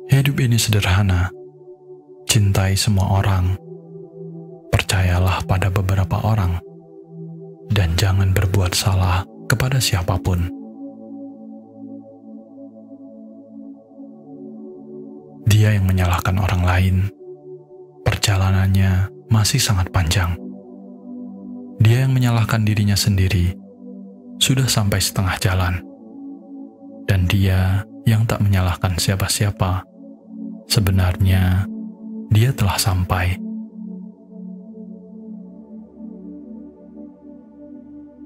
Hidup ini sederhana. Cintai semua orang. Percayalah pada beberapa orang. Dan jangan berbuat salah kepada siapapun. Dia yang menyalahkan orang lain, perjalanannya masih sangat panjang. Dia yang menyalahkan dirinya sendiri, sudah sampai setengah jalan. Dan dia yang tak menyalahkan siapa-siapa, sebenarnya dia telah sampai.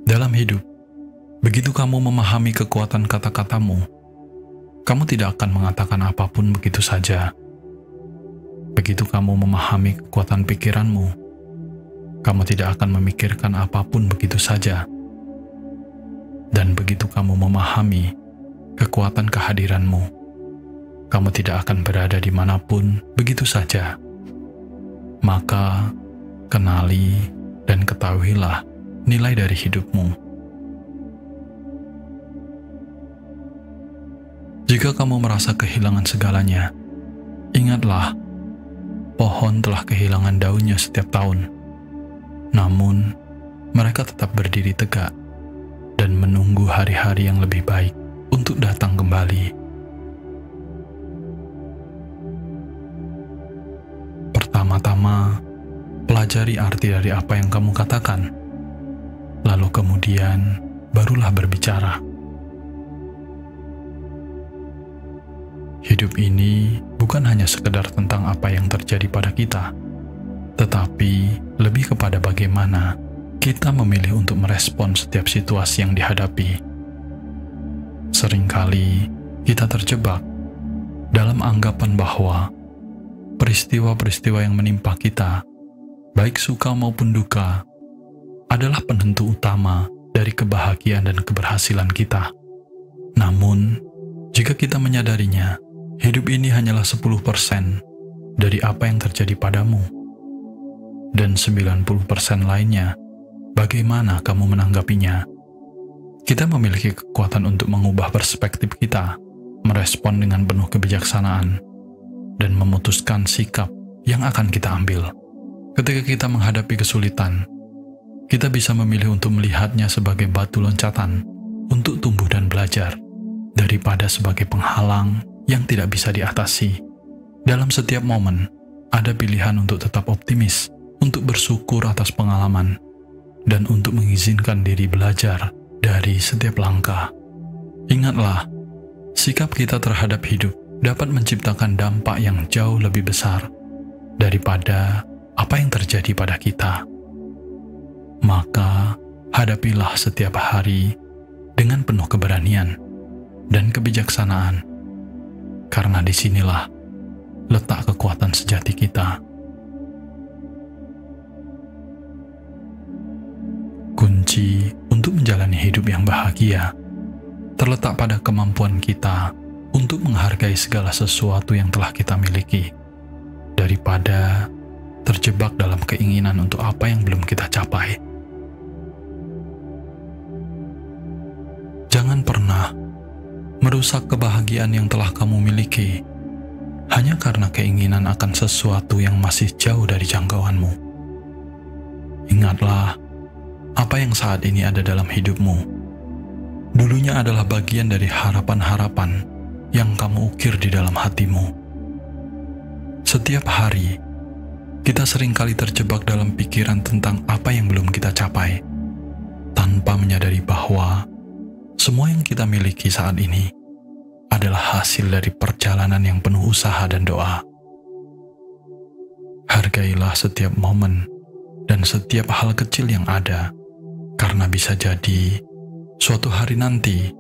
Dalam hidup, begitu kamu memahami kekuatan kata-katamu, kamu tidak akan mengatakan apapun begitu saja. Begitu kamu memahami kekuatan pikiranmu, kamu tidak akan memikirkan apapun begitu saja. Dan begitu kamu memahami kekuatan kehadiranmu, kamu tidak akan berada dimanapun begitu saja. Maka, kenali dan ketahuilah nilai dari hidupmu. Jika kamu merasa kehilangan segalanya, ingatlah, pohon telah kehilangan daunnya setiap tahun. Namun, mereka tetap berdiri tegak dan menunggu hari-hari yang lebih baik untuk datang kembali. Pertama-tama, pelajari arti dari apa yang kamu katakan. Lalu kemudian, barulah berbicara. Hidup ini bukan hanya sekedar tentang apa yang terjadi pada kita, tetapi lebih kepada bagaimana kita memilih untuk merespon setiap situasi yang dihadapi. Seringkali kita terjebak dalam anggapan bahwa peristiwa-peristiwa yang menimpa kita, baik suka maupun duka, adalah penentu utama dari kebahagiaan dan keberhasilan kita. Namun, jika kita menyadarinya, hidup ini hanyalah 10% dari apa yang terjadi padamu. Dan 90% lainnya, bagaimana kamu menanggapinya? Kita memiliki kekuatan untuk mengubah perspektif kita, merespon dengan penuh kebijaksanaan, dan memutuskan sikap yang akan kita ambil. Ketika kita menghadapi kesulitan, kita bisa memilih untuk melihatnya sebagai batu loncatan untuk tumbuh dan belajar, daripada sebagai penghalang yang tidak bisa diatasi. Dalam setiap momen, ada pilihan untuk tetap optimis, untuk bersyukur atas pengalaman, dan untuk mengizinkan diri belajar dari setiap langkah. Ingatlah, sikap kita terhadap hidup dapat menciptakan dampak yang jauh lebih besar daripada apa yang terjadi pada kita. Maka, hadapilah setiap hari dengan penuh keberanian dan kebijaksanaan, karena disinilah letak kekuatan sejati kita. Kunci untuk menjalani hidup yang bahagia terletak pada kemampuan kita untuk menghargai segala sesuatu yang telah kita miliki, daripada terjebak dalam keinginan untuk apa yang belum kita capai. Jangan pernah merusak kebahagiaan yang telah kamu miliki hanya karena keinginan akan sesuatu yang masih jauh dari jangkauanmu. Ingatlah, apa yang saat ini ada dalam hidupmu dulunya adalah bagian dari harapan-harapan yang kamu ukir di dalam hatimu. Setiap hari, kita seringkali terjebak dalam pikiran tentang apa yang belum kita capai, tanpa menyadari bahwa semua yang kita miliki saat ini adalah hasil dari perjalanan yang penuh usaha dan doa. Hargailah setiap momen dan setiap hal kecil yang ada, karena bisa jadi suatu hari nanti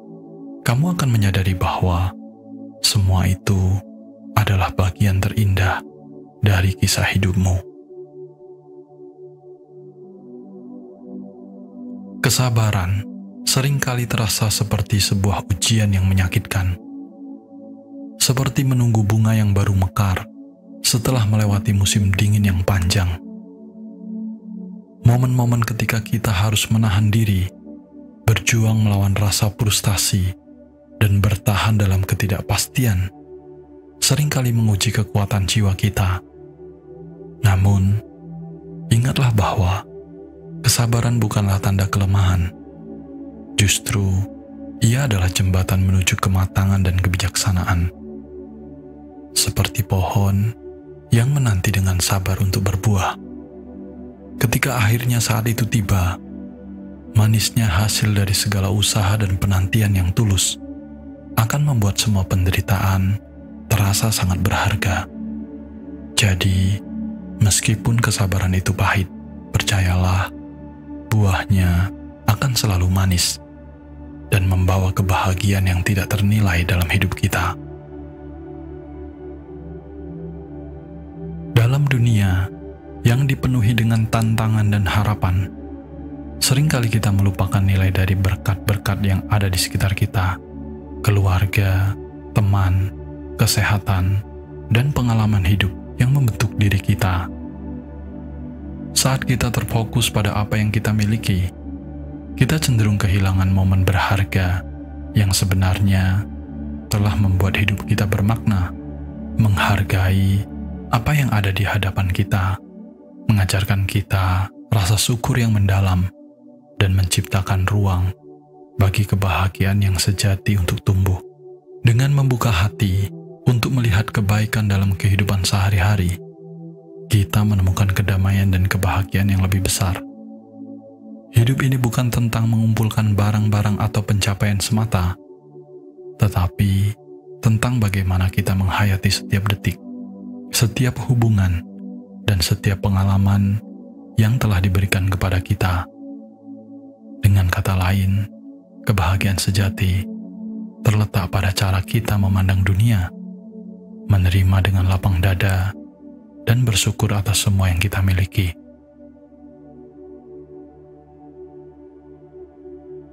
kamu akan menyadari bahwa semua itu adalah bagian terindah dari kisah hidupmu. Kesabaran seringkali terasa seperti sebuah ujian yang menyakitkan, seperti menunggu bunga yang baru mekar setelah melewati musim dingin yang panjang. Momen-momen ketika kita harus menahan diri, berjuang berjuang melawan rasa frustasi dan bertahan dalam ketidakpastian seringkali menguji kekuatan jiwa kita. Namun, ingatlah bahwa kesabaran bukanlah tanda kelemahan. Justru, ia adalah jembatan menuju kematangan dan kebijaksanaan. Seperti pohon yang menanti dengan sabar untuk berbuah. Ketika akhirnya saat itu tiba, manisnya hasil dari segala usaha dan penantian yang tulus akan membuat semua penderitaan terasa sangat berharga. Jadi, meskipun kesabaran itu pahit, percayalah, buahnya akan selalu manis dan membawa kebahagiaan yang tidak ternilai dalam hidup kita. Dalam dunia yang dipenuhi dengan tantangan dan harapan, seringkali kita melupakan nilai dari berkat-berkat yang ada di sekitar kita, keluarga, teman, kesehatan, dan pengalaman hidup yang membentuk diri kita. Saat kita terfokus pada apa yang kita miliki, kita cenderung kehilangan momen berharga yang sebenarnya telah membuat hidup kita bermakna, menghargai apa yang ada di hadapan kita, mengajarkan kita rasa syukur yang mendalam, dan menciptakan ruang bagi kebahagiaan yang sejati untuk tumbuh. Dengan membuka hati untuk melihat kebaikan dalam kehidupan sehari-hari, kita menemukan kedamaian dan kebahagiaan yang lebih besar. Hidup ini bukan tentang mengumpulkan barang-barang atau pencapaian semata, tetapi tentang bagaimana kita menghayati setiap detik, setiap hubungan, dan setiap pengalaman yang telah diberikan kepada kita. Dengan kata lain, kebahagiaan sejati terletak pada cara kita memandang dunia, menerima dengan lapang dada, dan bersyukur atas semua yang kita miliki.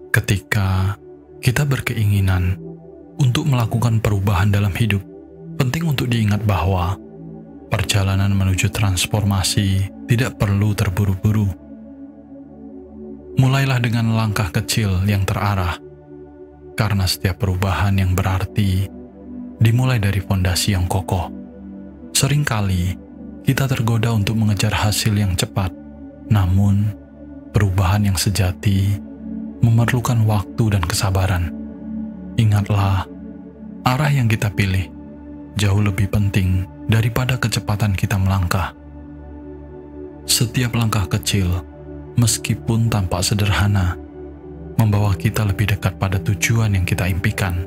Ketika kita berkeinginan untuk melakukan perubahan dalam hidup, penting untuk diingat bahwa perjalanan menuju transformasi tidak perlu terburu-buru. Mulailah dengan langkah kecil yang terarah, karena setiap perubahan yang berarti dimulai dari fondasi yang kokoh. Seringkali kita tergoda untuk mengejar hasil yang cepat, namun perubahan yang sejati memerlukan waktu dan kesabaran. Ingatlah, arah yang kita pilih jauh lebih penting daripada kecepatan kita melangkah. Setiap langkah kecil, meskipun tampak sederhana, membawa kita lebih dekat pada tujuan yang kita impikan.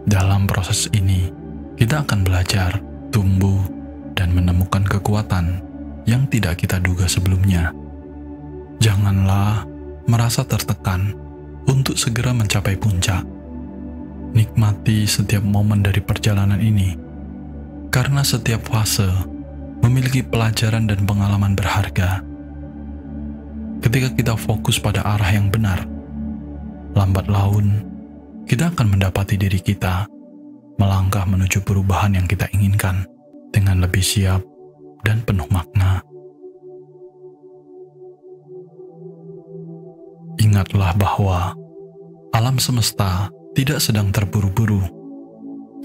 Dalam proses ini, kita akan belajar, tumbuh, dan menemukan kekuatan yang tidak kita duga sebelumnya. Janganlah merasa tertekan untuk segera mencapai puncak. Nikmati setiap momen dari perjalanan ini, karena setiap fase memiliki pelajaran dan pengalaman berharga. Ketika kita fokus pada arah yang benar, lambat laun kita akan mendapati diri kita melangkah menuju perubahan yang kita inginkan dengan lebih siap dan penuh makna. Ingatlah bahwa alam semesta tidak sedang terburu-buru.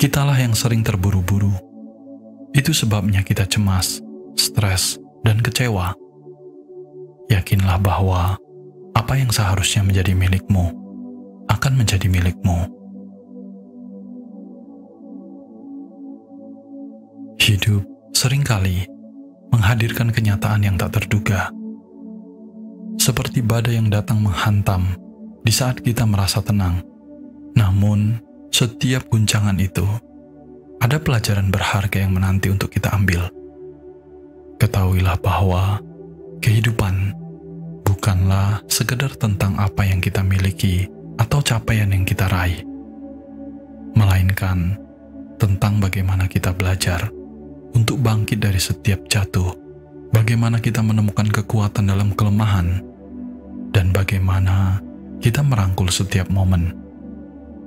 Kitalah yang sering terburu-buru. Itu sebabnya kita cemas, stres, dan kecewa. Yakinlah bahwa apa yang seharusnya menjadi milikmu akan menjadi milikmu. Hidup seringkali menghadirkan kenyataan yang tak terduga, seperti badai yang datang menghantam di saat kita merasa tenang. Namun, setiap guncangan itu ada pelajaran berharga yang menanti untuk kita ambil. Ketahuilah bahwa kehidupan bukanlah sekedar tentang apa yang kita miliki atau capaian yang kita raih, melainkan tentang bagaimana kita belajar untuk bangkit dari setiap jatuh, bagaimana kita menemukan kekuatan dalam kelemahan, dan bagaimana kita merangkul setiap momen,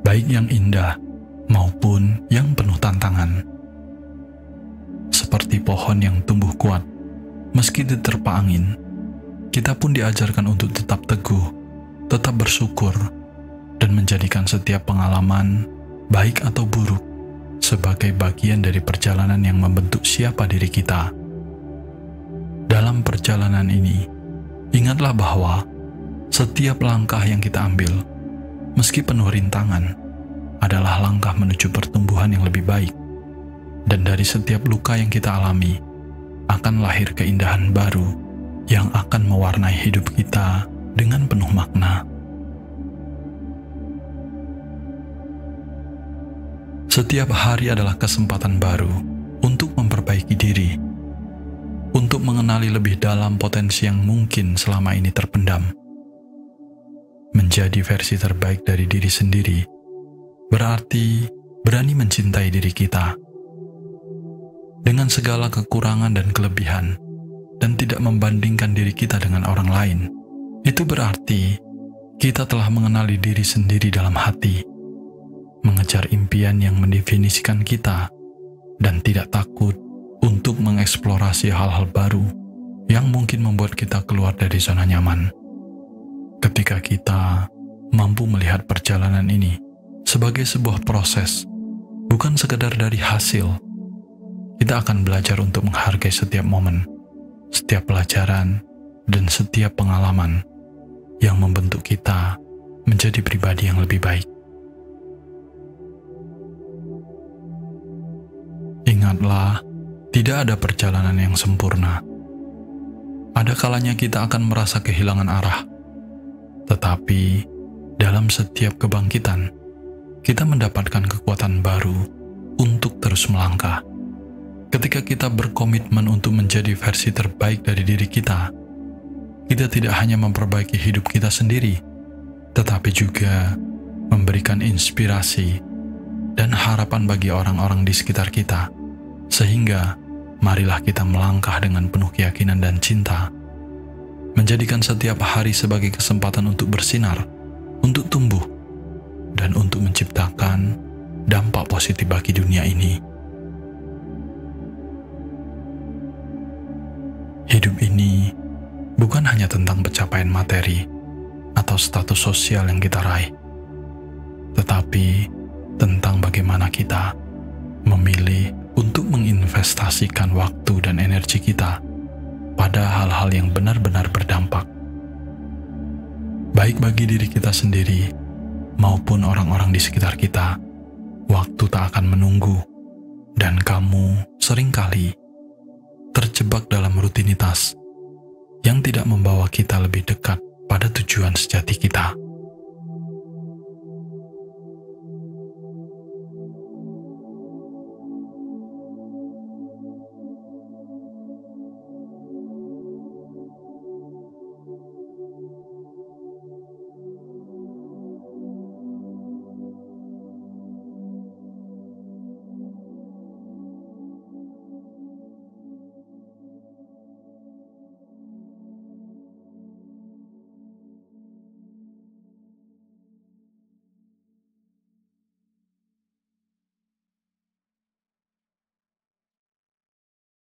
baik yang indah maupun yang penuh tantangan. Seperti pohon yang tumbuh kuat, meski diterpa angin, kita pun diajarkan untuk tetap teguh, tetap bersyukur, dan menjadikan setiap pengalaman, baik atau buruk, sebagai bagian dari perjalanan yang membentuk siapa diri kita. Dalam perjalanan ini, ingatlah bahwa setiap langkah yang kita ambil, meski penuh rintangan, adalah langkah menuju pertumbuhan yang lebih baik. Dan dari setiap luka yang kita alami, akan lahir keindahan baru yang akan mewarnai hidup kita dengan penuh makna. Setiap hari adalah kesempatan baru untuk memperbaiki diri, untuk mengenali lebih dalam potensi yang mungkin selama ini terpendam. Menjadi versi terbaik dari diri sendiri berarti berani mencintai diri kita dengan segala kekurangan dan kelebihan, dan tidak membandingkan diri kita dengan orang lain. Itu berarti kita telah mengenali diri sendiri dalam hati, mengejar impian yang mendefinisikan kita, dan tidak takut untuk mengeksplorasi hal-hal baru yang mungkin membuat kita keluar dari zona nyaman. Ketika kita mampu melihat perjalanan ini sebagai sebuah proses, bukan sekedar dari hasil, kita akan belajar untuk menghargai setiap momen, setiap pelajaran, dan setiap pengalaman yang membentuk kita menjadi pribadi yang lebih baik. Ingatlah, tidak ada perjalanan yang sempurna. Ada kalanya kita akan merasa kehilangan arah, tetapi dalam setiap kebangkitan, kita mendapatkan kekuatan baru untuk terus melangkah. Ketika kita berkomitmen untuk menjadi versi terbaik dari diri kita tidak hanya memperbaiki hidup kita sendiri, tetapi juga memberikan inspirasi dan harapan bagi orang-orang di sekitar kita. Sehingga, marilah kita melangkah dengan penuh keyakinan dan cinta, menjadikan setiap hari sebagai kesempatan untuk bersinar, untuk tumbuh, dan untuk menciptakan dampak positif bagi dunia ini. Hidup ini bukan hanya tentang pencapaian materi atau status sosial yang kita raih, tetapi tentang bagaimana kita memilih untuk menginvestasikan waktu dan energi kita pada hal-hal yang benar-benar berdampak, baik bagi diri kita sendiri maupun orang-orang di sekitar kita. Waktu tak akan menunggu, dan kamu seringkali terjebak dalam rutinitas yang tidak membawa kita lebih dekat pada tujuan sejati kita.